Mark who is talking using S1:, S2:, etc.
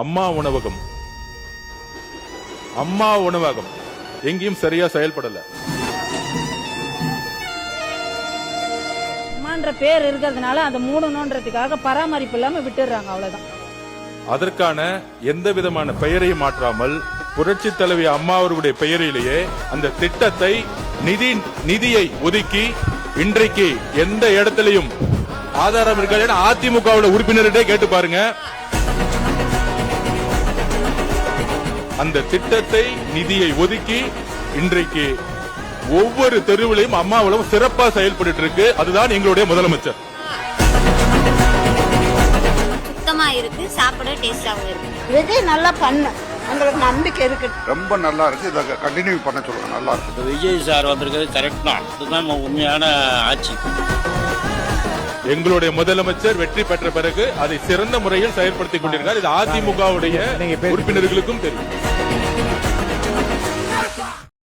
S1: அம்மா உணவகம் எங்கேயும் சரியா செயல்படல.
S2: அம்மான்ற பேர் இருக்கிறதுனால அந்த மூடணுன்றதுக்காக பராமரிப்பு இல்லாம விட்டுறாங்க, அவ்வளவுதான்.
S1: அதற்கான எந்த விதமான பெயரையும் மாற்றாமல் புரட்சி தலைவி அம்மா அவர்களுடைய பெயரிலேயே அந்த திட்டத்தை நிதியை ஒதுக்கி இன்றைக்கு எந்த இடத்திலையும் ஆதாரம் இருக்காது. அதிமுக உறுப்பினர்கிட்ட கேட்டு பாருங்க. அந்த திட்டத்தை நிதியை ஒதுக்கி இன்றைக்கு ஒவ்வொரு தெருவிலையும் அம்மா உணவகம் சிறப்பா செயல்பட்டு இருக்கு. அதுதான் எங்களுடைய முதலமைச்சர்.
S3: சுத்தமா இருக்கு, சாப்பிட டேஸ்டாவும் இருக்கு.
S4: விஜய் நல்லா பண்ண உங்களுக்கு நம்பிக்கை இருக்கு.
S5: ரொம்ப நல்லா இருக்கு. இதை கண்டினியூ பண்ண சொல்லுங்க. நல்லா இருக்கு.
S6: விஜய் சார் வந்திருக்கிறது கரெக்ட் தான். இதுதான் உண்மையான ஆட்சி.
S1: எங்களுடைய முதலமைச்சர் வெற்றி பெற்ற பிறகு அதை சிறந்த முறையில் செயல்படுத்திக் கொண்டிருக்கிறார். இது அதிமுகவுடைய உறுப்பினர்களுக்கும் தெரியும்.